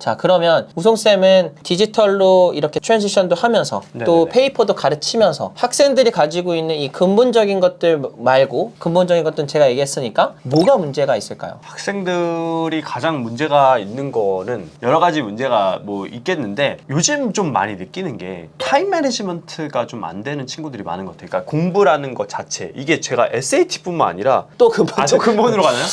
자, 그러면 우송쌤은 디지털로 이렇게 트랜지션도 하면서 또 네네네. 페이퍼도 가르치면서 학생들이 가지고 있는 이 근본적인 것들 말고 근본적인 것들은 제가 얘기했으니까 뭐가 문제가 있을까요? 학생들이 가장 문제가 있는 거는 여러 가지 문제가 뭐 있겠는데 요즘 좀 많이 느끼는 게 타임 매니지먼트가 좀 안 되는 친구들이 많은 것 같아요. 그러니까 공부라는 것 자체 이게 제가 SAT뿐만 아니라 또 근본적 또 근본으로 가나요?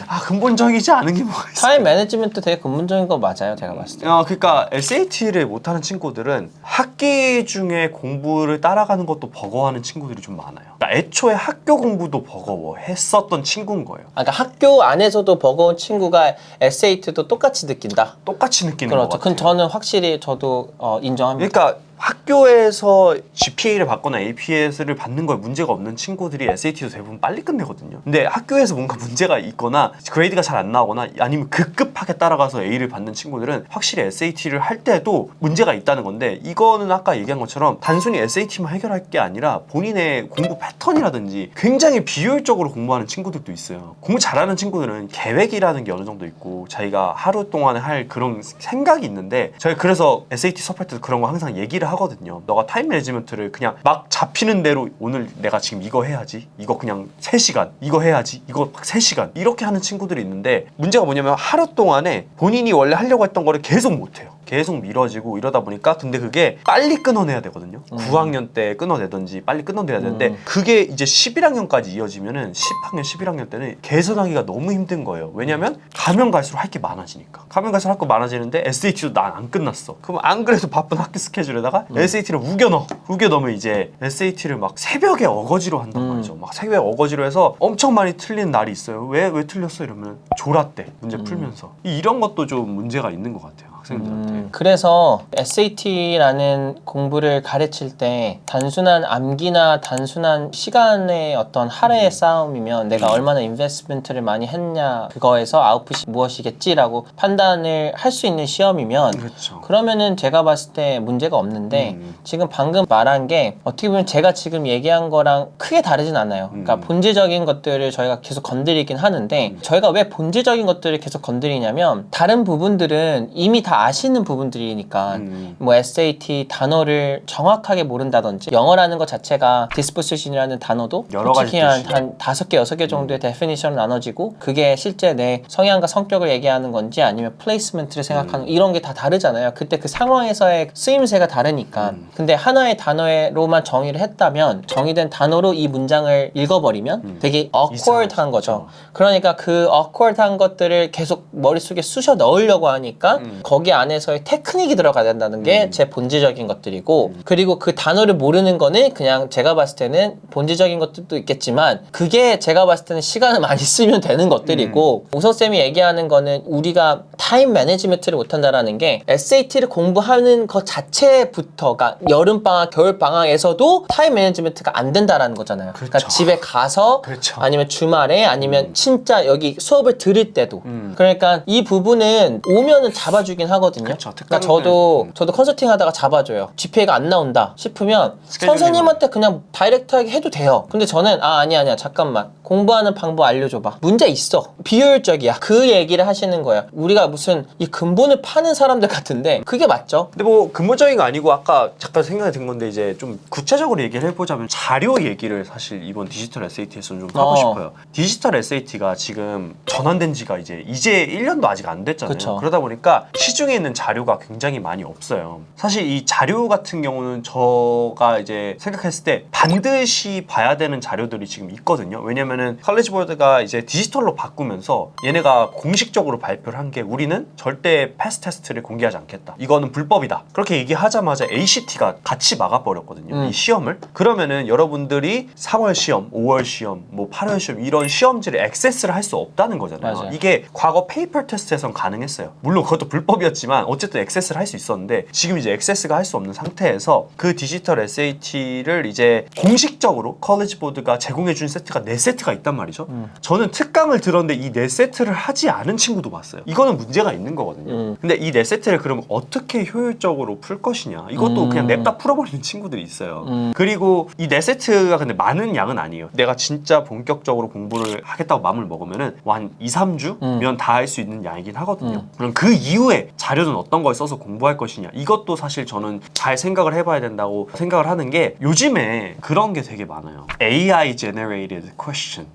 아 근본적이지 않은 게 뭐가 있어요? 타임 매니지먼트 되게 근본적인 거 맞아요, 제가 봤을 때. 그러니까 SAT를 못하는 친구들은 학기 중에 공부를 따라가는 것도 버거워하는 친구들이 좀 많아요. 그러니까 애초에 학교 공부도 버거워했었던 친구인 거예요. 그러니까 학교 안에서도 버거운 친구가 SAT도 똑같이 느낀다. 똑같이 느끼는 것 그렇죠. 같아요. 그럼 저는 확실히 저도 인정합니다. 그러니까 학교에서 GPA를 받거나 APS를 받는 거에 문제가 없는 친구들이 SAT도 대부분 빨리 끝내거든요. 근데 학교에서 뭔가 문제가 있거나 그레이드가 잘 안 나오거나 아니면 급급하게 따라가서 A를 받는 친구들은 확실히 SAT를 할 때도 문제가 있다는 건데 이거는 아까 얘기한 것처럼 단순히 SAT만 해결할 게 아니라 본인의 공부 패턴이라든지 굉장히 비효율적으로 공부하는 친구들도 있어요. 공부 잘하는 친구들은 계획이라는 게 어느 정도 있고 자기가 하루 동안에 할 그런 생각이 있는데 저희 그래서 SAT 수업할 때도 그런 거 항상 얘기를 하거든요. 너가 타임 매니지먼트를 그냥 막 잡히는 대로 오늘 내가 지금 이거 해야지 이거 그냥 3시간 이거 해야지 이거 막 3시간 이렇게 하는 친구들이 있는데 문제가 뭐냐면 하루 동안에 본인이 원래 하려고 했던 거를 계속 못해요. 계속 미뤄지고 이러다 보니까 근데 그게 빨리 끊어내야 되거든요. 9학년 때 끊어내든지 빨리 끊어내야 되는데 그게 이제 11학년까지 이어지면은 10학년, 11학년 때는 개선하기가 너무 힘든 거예요. 왜냐면 가면 갈수록 할 게 많아지니까. 가면 갈수록 할 거 많아지는데 SAT도 난 안 끝났어. 그럼 안 그래도 바쁜 학교 스케줄에다가 SAT를 우겨 넣으면 이제 SAT를 막 새벽에 어거지로 한단 말이죠. 막 새벽에 어거지로 해서 엄청 많이 틀리는 날이 있어요. 왜 틀렸어? 이러면 졸았대. 문제 풀면서. 이런 것도 좀 문제가 있는 것 같아요. 학생들한테. 그래서 SAT라는 공부를 가르칠 때 단순한 암기나 단순한 시간의 어떤 할애의 싸움이면 내가 얼마나 인베스트먼트를 많이 했냐 그거에서 아웃풋이 무엇이겠지라고 판단을 할 수 있는 시험이면 그렇죠. 그러면은 제가 봤을 때 문제가 없는데 지금 방금 말한 게 어떻게 보면 제가 지금 얘기한 거랑 크게 다르진 않아요. 그러니까 본질적인 것들을 저희가 계속 건드리긴 하는데 저희가 왜 본질적인 것들을 계속 건드리냐면 다른 부분들은 이미 다 아시는 부분들이니까 뭐 SAT 단어를 정확하게 모른다든지 영어라는 것 자체가 disposition이라는 단어도 여러 가지 솔직히 뜻이. 한 5개, 6개 정도의 definition으로 나눠지고 그게 실제 내 성향과 성격을 얘기하는 건지 아니면 placement를 생각하는 이런 게 다 다르잖아요. 그때 그 상황에서의 쓰임새가 다르니까 근데 하나의 단어로만 정의를 했다면 정의된 단어로 이 문장을 읽어버리면 되게 awkward한 거죠. 그러니까 그 awkward한 것들을 계속 머릿속에 쑤셔 넣으려고 하니까 거기 안에서의 테크닉이 들어가야 된다는 게 제 본질적인 것들이고 그리고 그 단어를 모르는 거는 그냥 제가 봤을 때는 본질적인 것들도 있겠지만 그게 제가 봤을 때는 시간을 많이 쓰면 되는 것들이고 우서쌤이 얘기하는 거는 우리가 타임 매니지먼트를 못한다라는 게 SAT를 공부하는 것 자체부터가 여름방학, 겨울방학에서도 타임 매니지먼트가 안 된다라는 거잖아요. 그러니까 집에 가서 그렇죠. 아니면 주말에 아니면 진짜 여기 수업을 들을 때도 그러니까 이 부분은 오면은 잡아주긴 하거든요. 그렇죠. 그러니까 저도 컨설팅 하다가 잡아줘요. GPA가 안 나온다 싶으면 선생님한테 그냥 다이렉트하게 해도 돼요. 근데 저는 아니야 잠깐만 공부하는 방법 알려줘봐. 문제 있어. 비효율적이야. 그 얘기를 하시는 거예요. 우리가 무슨 이 근본을 파는 사람들 같은데 그게 맞죠? 근데 뭐 근본적인 거 아니고 아까 잠깐 생각이 든 건데 이제 좀 구체적으로 얘기를 해보자면 자료 얘기를 사실 이번 디지털 SAT에서는 좀 하고 싶어요. 디지털 SAT가 지금 전환된 지가 이제 1년도 아직 안 됐잖아요. 그쵸. 그러다 보니까 시중에 있는 자료가 굉장히 많이 없어요. 사실 이 자료 같은 경우는 저가 이제 생각했을 때 반드시 봐야 되는 자료들이 지금 있거든요. 왜냐면은 컬리지 보드가 이제 디지털로 바꾸면서 얘네가 공식적으로 발표를 한 게 우리는 절대 패스 테스트를 공개하지 않겠다. 이거는 불법이다. 그렇게 얘기하자마자 ACT가 같이 막아버렸거든요. 이 시험을. 그러면은 여러분들이 4월 시험, 5월 시험, 뭐 8월 시험 이런 시험지를 액세스를 할 수 없다는 거잖아요. 맞아요. 이게 과거 페이퍼 테스트에선 가능했어요. 물론 그것도 불법이었지만 어쨌든 액세스를 할 수 있었는데 지금 이제 액세스가 할 수 없는 상태에서 그 디지털 SAT를 이제 공식적으로 컬리지 보드가 제공해준 세트가 4세트가 있단 말이죠. 저는 특강을 들었는데 이 4세트를 하지 않은 친구도 봤어요. 이거는 문제가 있는 거거든요. 근데 이 4세트를 그럼 어떻게 효율적으로 풀 것이냐 이것도 그냥 냅다 풀어버리는 친구들이 있어요. 그리고 이 4세트가 근데 많은 양은 아니에요. 내가 진짜 본격적으로 공부를 하겠다고 마음을 먹으면은 한 2, 3주면 다 할 수 있는 양이긴 하거든요. 그럼 그 이후에 자료는 어떤 걸 써서 공부할 것이냐 이것도 사실 저는 잘 생각을 해봐야 된다고 생각을 하는 게 요즘에 그런 게 되게 많아요. AI generated question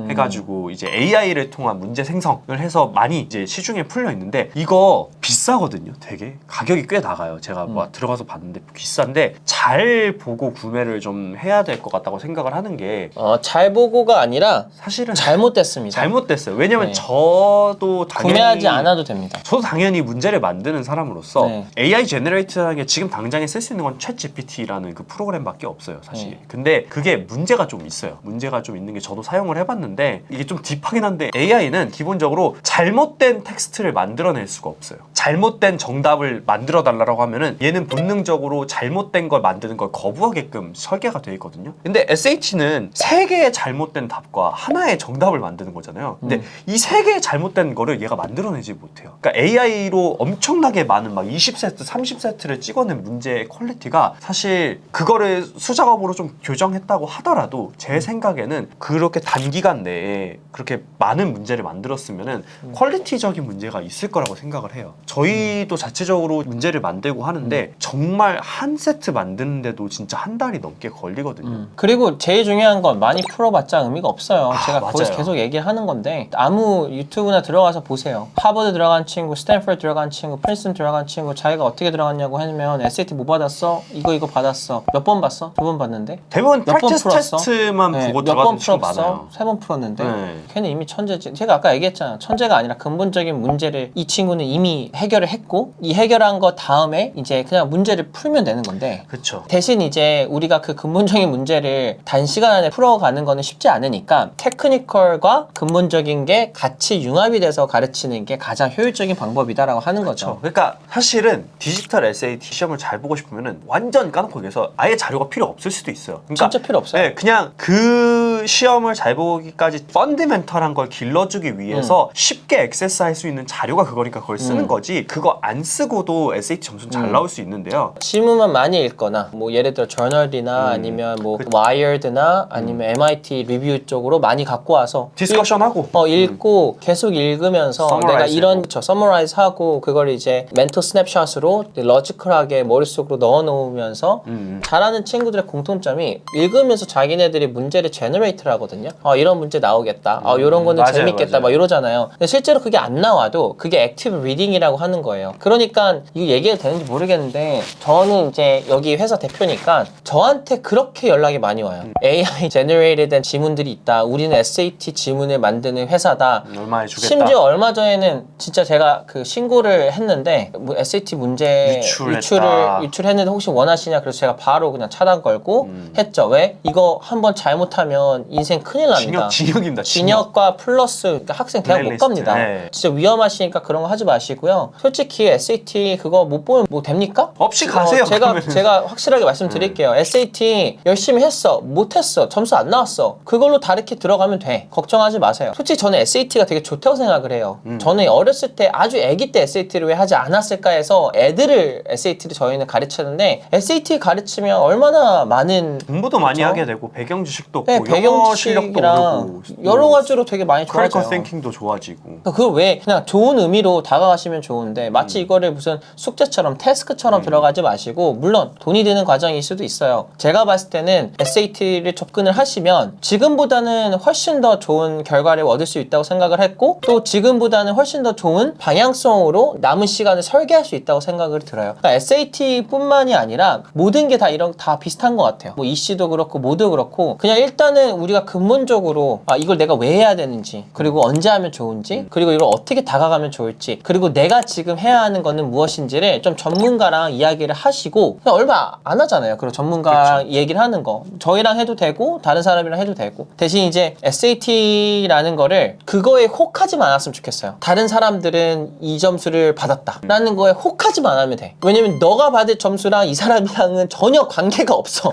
해가지고 이제 AI를 통한 문제 생성을 해서 많이 이제 시중에 풀려 있는데 이거 비싸거든요. 되게 가격이 꽤 나가요. 제가 뭐 들어가서 봤는데 비싼데 잘 보고 구매를 좀 해야 될 것 같다고 생각을 하는 게 잘 보고가 아니라 사실은 잘못됐습니다. 잘못됐어요. 왜냐면 네. 저도 당연히 구매하지 않아도 됩니다. 저도 당연히 문제를 만드는 사람으로서 네. AI 제너레이트라는 게 지금 당장에 쓸 수 있는 건 챗GPT라는 그 프로그램밖에 없어요, 사실. 네. 근데 그게 문제가 좀 있어요. 문제가 좀 있는 게 저도 사용을 해봤는데 이게 좀 딥하긴 한데 AI는 기본적으로 잘못된 텍스트를 만들어낼 수가 없어요. 잘못된 정답을 만들어 달라고 하면은 얘는 본능적으로 잘못된 걸 만드는 걸 거부하게끔 설계가 되어 있거든요. 근데 SAT는 세 개의 잘못된 답과 하나의 정답을 만드는 거잖아요. 근데 이 세 개의 잘못된 거를 얘가 만들어내지 못해요. 그러니까 AI로 엄청나게 많은 막 20세트, 30세트를 찍어낸 문제의 퀄리티가 사실 그거를 수작업으로 좀 교정했다고 하더라도 제 생각에는 그렇게 단기간 내에 그렇게 많은 문제를 만들었으면은 퀄리티적인 문제가 있을 거라고 생각을 해요. 저희도 자체적으로 문제를 만들고 하는데 정말 한 세트 만드는데도 진짜 한 달이 넘게 걸리거든요. 그리고 제일 중요한 건 많이 풀어봤자 의미가 없어요. 제가 거기서 맞아요. 계속 얘기하는 건데 아무 유튜브나 들어가서 보세요. 하버드 들어간 친구, 스탠퍼드 들어간 친구, 프린스턴 들어간 친구 자기가 어떻게 들어갔냐고 하면 SAT 뭐 받았어? 이거 받았어. 몇 번 봤어? 2번 봤는데? 대부분 몇 번 프랙티스 풀었어? 테스트만 네, 보고 몇 들어가는 번 친구 풀었어? 많아요. 3번 풀었는데 네. 걔는 이미 천재지. 제가 아까 얘기했잖아. 천재가 아니라 근본적인 문제를 이 친구는 이미 해결을 했고 이 해결한 거 다음에 이제 그냥 문제를 풀면 되는 건데 그쵸. 대신 이제 우리가 그 근본적인 문제를 단시간 안에 풀어가는 거는 쉽지 않으니까 테크니컬과 근본적인 게 같이 융합이 돼서 가르치는 게 가장 효율적인 방법이다라고 하는 거죠. 그러니까 사실은 디지털 SAT 시험을 잘 보고 싶으면은 완전 까놓고 얘기해서 아예 자료가 필요 없을 수도 있어요. 그러니까 진짜 필요 없어요. 네, 그냥 그 시험을 잘 보기까지 펀더멘털한 걸 길러주기 위해서 쉽게 액세스할 수 있는 자료가 그거니까 그걸 쓰는 거지 그거 안 쓰고도 SAT 점수는 잘 나올 수 있는데요. 지문만 많이 읽거나 뭐 예를 들어 저널이나 아니면 뭐 와이어드나 아니면 MIT 리뷰 쪽으로 많이 갖고 와서 디스커션하고 읽고 계속 읽으면서 내가 Summarize 이런 하고. 서머라이즈 하고 그걸 이제 멘토 스냅샷으로 러지컬하게 머릿속으로 넣어 놓으면서 잘하는 친구들의 공통점이 읽으면서 자기네들이 문제를 제너레이트를 하거든요. 이런 문제 나오겠다. 이런 거는 맞아요, 재밌겠다. 맞아요. 막 이러잖아요. 근데 실제로 그게 안 나와도 그게 액티브 리딩이라고 하는 거예요. 그러니까 이거 얘기해도 되는지 모르겠는데 저는 이제 여기 회사 대표니까 저한테 그렇게 연락이 많이 와요. AI 제너레이트된 지문들이 있다. 우리는 SAT 지문을 만드는 회사다. 얼마에 주겠다. 심지어 얼마 전에는 진짜 제가 그 신고를 했는데 뭐 SAT 문제 유출했다. 유출했는데 혹시 원하시냐 그래서 제가 바로 그냥 차단 걸고 했죠. 왜? 이거 한번 잘못하면 인생 큰일 납니다. 징역입니다. 진역과 플러스 그러니까 학생 대학 못 블랙리스트. 갑니다. 네. 진짜 위험하시니까 그런 거 하지 마시고요. 솔직히 SAT 그거 못 보면 뭐 됩니까? 없이 가세요, 그러면은. 제가 확실하게 말씀드릴게요. SAT 열심히 했어, 못했어, 점수 안 나왔어. 그걸로 다르게 들어가면 돼. 걱정하지 마세요. 솔직히 저는 SAT가 되게 좋다고 생각을 해요. 저는 어렸을 때 아주 아기 때 SAT를 왜 하지 않았을까 해서 애들을 SAT를 저희는 가르쳤는데 SAT 가르치면 얼마나 많은 공부도 많이 그쵸? 하게 되고 배경 지식도 없고 네, 배경 영어 실력도 지식이랑 오르고 여러 가지로 되게 많이 크리티컬 좋아져요. 띵킹도 좋아지고 그걸 왜 그냥 좋은 의미로 다가가시면 좋은데 마치 이거를 무슨 숙제처럼 태스크처럼 들어가지 마시고 물론 돈이 드는 과정일 수도 있어요. 제가 봤을 때는 SAT를 접근을 하시면 지금보다는 훨씬 더 좋은 결과를 얻을 수 있다고 생각을 했고 또 지금보다는 훨씬 더 좋은 방향성으로 남은 시간을 설계할 수 있다고 생각을 들어요. 그러니까 SAT뿐만이 아니라 모든 게 다 비슷한 것 같아요. 뭐 EC도 그렇고 모두 그렇고 그냥 일단은 우리가 근본적으로 이걸 내가 왜 해야 되는지 그리고 언제 하면 좋은지 그리고 이걸 어떻게 다가가면 좋을지 그리고 내가 지금 해야 하는 거는 무엇인지를 좀 전문가랑 이야기를 하시고 그냥 얼마 안 하잖아요. 그리고 전문가 얘기를 하는 거 저희랑 해도 되고 다른 사람이랑 해도 되고 대신 이제 SAT라는 거를 그거에 혹하지만 않았으면 좋겠어요. 다른 사람들은 이 점수를 받았다 라는 거에 혹하지만 않으면 돼. 왜냐면 너가 받을 점수랑 이 사람이랑은 전혀 관계가 없어.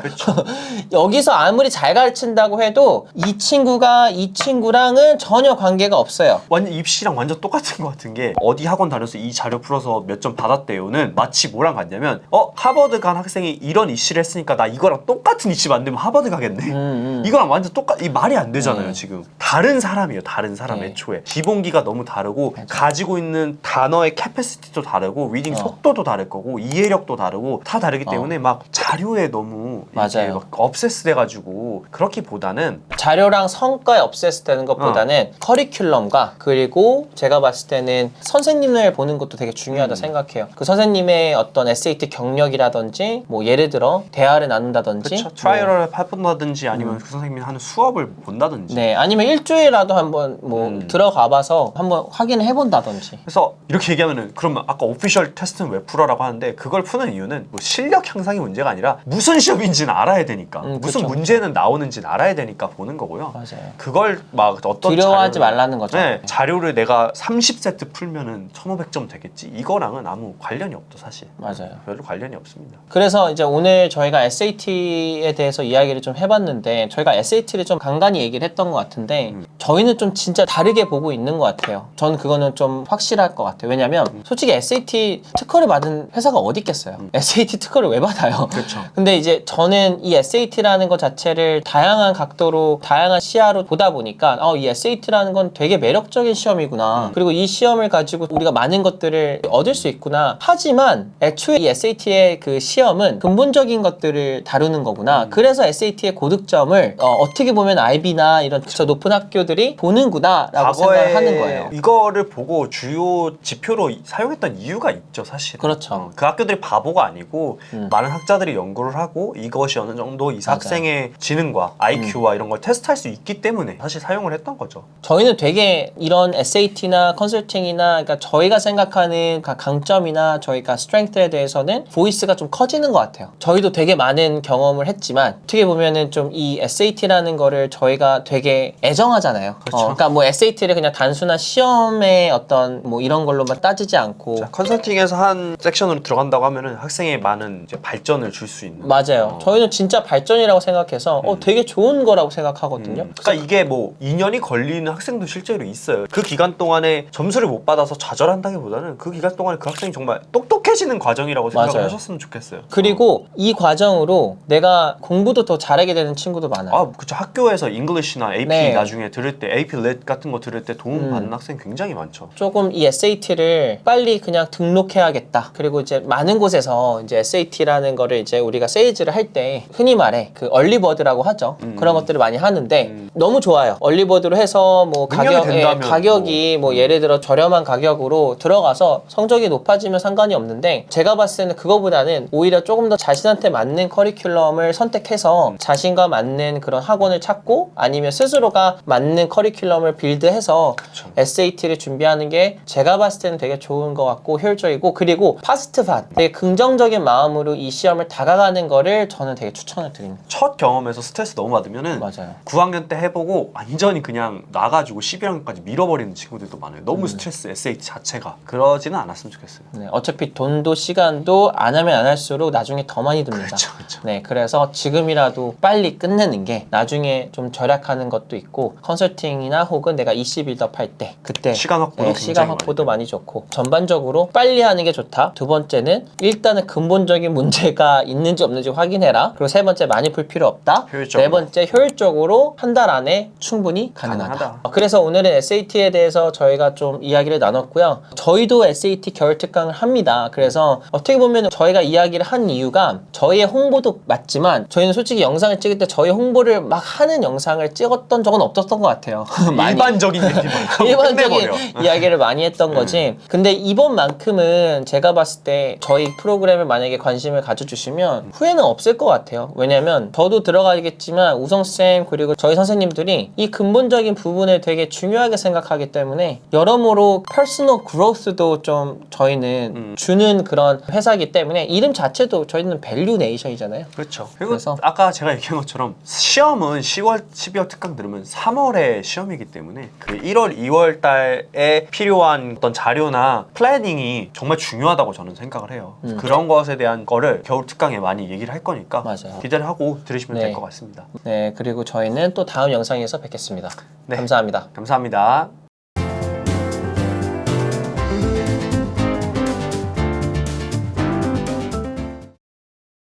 여기서 아무리 잘 가르친다고 해도 경우에도 이 친구랑은 전혀 관계가 없어요. 완전 입시랑 완전 똑같은 것 같은 게 어디 학원 다녀서 이 자료 풀어서 몇 점 받았대요는 마치 뭐랑 같냐면 하버드 간 학생이 이런 이시를 했으니까 나 이거랑 똑같은 이시 만들면 하버드 가겠네. 이거랑 완전 이 말이 안 되잖아요. 지금 다른 사람이에요. 다른 사람 네. 애초에 기본기가 너무 다르고 가지고 있는 단어의 캐패시티도 다르고 리딩 속도도 다를 거고 이해력도 다르고 다 다르기 때문에 막 자료에 너무 이게 맞아요. 막 obsess 돼가지고 그렇기보다는 자료랑 성과에 obsess 되는 것보다는 커리큘럼과 그리고 제가 봤을 때는 선생님을 보는 것도 되게 중요하다 생각해요. 그 선생님의 어떤 SAT 경력이라든지 뭐 예를 들어 대화를 나눈다든지 그렇죠. 트라이얼을 해본다든지 아니면 그 선생님이 하는 수업을 본다든지 네, 아니면 일주일이라도 한번 뭐 들어가봐서 한번 확인을 해본다든지. 그래서 이렇게 얘기하면은 그러면 아까 오피셜 테스트는 왜 풀어라고 하는데 그걸 푸는 이유는 뭐 실력 향상이 문제가 아니라 무슨 시험인지는 알아야 되니까 무슨 그쵸, 문제는 나오는지는 알아야 되니까 보는 거고요. 맞아요. 그걸 막 어떤 두려워하지 자료를- 말라는 거죠. 네, 자료를 내가 30세트 풀면은 1500점 되겠지. 이거랑은 아무 관련이 없죠, 사실. 맞아요. 별로 관련이 없습니다. 그래서 이제 오늘 저희가 SAT에 대해서 이야기를 좀 해봤는데 저희가 SAT를 좀 간간히 얘기를 했던 것 같은데 저희는 좀 진짜 다르게 보고 있는 것 같아요. 저는 그거는 좀 확실할 것 같아요. 왜냐면 솔직히 SAT 특허를 받은 회사가 어디 있겠어요. SAT 특허를 왜 받아요? 그렇죠. 근데 이제 저는 이 SAT라는 것 자체를 다양한 각도로 다양한 시야로 보다 보니까 이 SAT라는 건 되게 매력적인 시험이구나. 그리고 이 시험을 가지고 우리가 많은 것들을 얻을 수 있구나. 하지만 애초에 이 SAT의 그 시험은 근본적인 것들을 다루는 거구나. 그래서 SAT의 고득점을 어떻게 보면 IB나 이런 저 높은 학교들이 보는구나 라고 생각을 하는 거예요. 이거를 보고 주요 지표로 사용했던 이유가 있죠, 사실. 그렇죠. 그 학교들이 바보가 아니고 많은 학자들이 연구를 하고 이것이 어느 정도 이 학생의 지능과 IQ와 이런 걸 테스트할 수 있기 때문에 사실 사용을 했던 거죠. 저희는 되게 이런 SAT나 컨설팅이나 그러니까 저희가 생각하는 강점이나 저희가 스트렝스에 대해서는 보이스가 좀 커지는 것 같아요. 저희도 되게 많은 경험을 했지만 어떻게 보면은 좀 이 SAT라는 거를 저희가 되게 애정하잖아요. 그렇죠. 그러니까 뭐 SAT를 그냥 단순한 시험의 어떤 뭐 이런 걸로만 따지지 않고 자, 컨설팅에서 한 섹션으로 들어간다고 하면은 학생에 많은 이제 발전을 줄 수 있는. 맞아요. 저희는 진짜 발전이라고 생각해서 되게 좋은 거라고 생각하거든요. 그러니까 이게 뭐 2년이 걸리는 학생도 실제로 있어요. 그 기간 동안에 점수를 못 받아서 좌절한다기보다는 그 기간 동안에 그 학생이 정말 똑똑해지는 과정이라고 생각을 맞아요. 하셨으면 좋겠어요. 그리고 이 과정으로 내가 공부도 더 잘하게 되는 친구도 많아요. 그쵸. 학교에서 잉글리시나 AP 네. 나중에 들을 때 AP 렛 같은 거 들을 때 도움 받는 학생 굉장히 많죠. 조금 이 SAT를 빨리 그냥 등록해야겠다. 그리고 이제 많은 곳에서 이제 SAT라는 거를 이제 우리가 세일즈를 할 때 흔히 말해 그 얼리버드라고 하죠. 그런 것들을 많이 하는데 너무 좋아요. 얼리버드로 해서 뭐 능력이 된다면 가격이 뭐 예를 들어 저렴한 가격으로 들어가서 성적이 높아지면 상관이 없는데 제가 봤을 때는 그거보다는 오히려 조금 더 자신한테 맞는 커리큘럼을 선택해서 자신과 맞는 그런 학원을 찾고 아니면 스스로가 맞는 커리큘럼을 빌드해서 그쵸. SAT를 준비하는 게 제가 봤을 때는 되게 좋은 것 같고 효율적이고 그리고 파스트팟 되게 긍정적인 마음으로 이 시험을 다가가는 거를 저는 되게 추천을 드립니다. 첫 경험에서 스트레스 너무 받으면은 맞아요. 9학년 때 해보고 완전히 그냥 나가지고 11학년까지 밀어버리는 친구들도 많아요. 너무 스트레스 SAT 자체가. 그러지는 않았으면 좋겠어요. 네, 어차피 돈도 시간도 안 하면 안 할수록 나중에 더 많이 듭니다. 그렇죠, 그렇죠. 네, 그래서 지금이라도 빨리 끝내는 게 나중에 좀 절약하는 것도 있고 컨설팅이나 혹은 내가 20일더 할 때 그때 시간 확보도 네, 굉장히 시간 확보도 많이 좋고 전반적으로 빨리 하는 게 좋다. 두 번째는 일단은 근본적인 문제가 있는지 없는지 확인해라. 그리고 세 번째 많이 풀 필요 없다. 효율적으로. 네 번째 효율적으로 한 달 안에 충분히 가능하다. 그래서 오늘은 SAT에 대해서 저희가 좀 이야기를 나눴고요. 저희도 SAT 겨울 특강을 합니다. 그래서 어떻게 보면 저희가 이야기를 한 이유가 저희의 홍보도 맞지만 저희는 솔직히 영상을 찍을 때 저희 홍보를 막 하는 영상을 찍었던 적은 없었던 것 같아요. 많이. 일반적인 얘기만 하고 일반적인 끝내버려. 이야기를 많이 했던 거지. 근데 이번만큼은 제가 봤을 때 저희 프로그램에 만약에 관심을 가져주시면 후회는 없을 것 같아요. 왜냐면 저도 들어가겠지만 우성쌤 그리고 저희 선생님들이 이 근본적인 부분을 되게 중요하게 생각하기 때문에 여러모로 퍼스널 그로스도 좀 저희는 주는 그런 회사이기 때문에 이름 자체도 저희는 밸류 네이션이잖아요. 그렇죠. 그리고 그래서- 아까 제가 얘기한 것처럼 시험은 10월, 12월 특강 들으면 3월에 시험이기 때문에 그 1월, 2월 달에 필요한 어떤 자료나 플래닝이 정말 중요하다고 저는 생각을 해요. 그런 것에 대한 거를 겨울 특강에 많이 얘기를 할 거니까 맞아요. 기대를 하고 들으시면 네. 될 것 같습니다. 네, 그리고 저희는 또 다음 영상에서 뵙겠습니다. 네. 감사합니다. 감사합니다.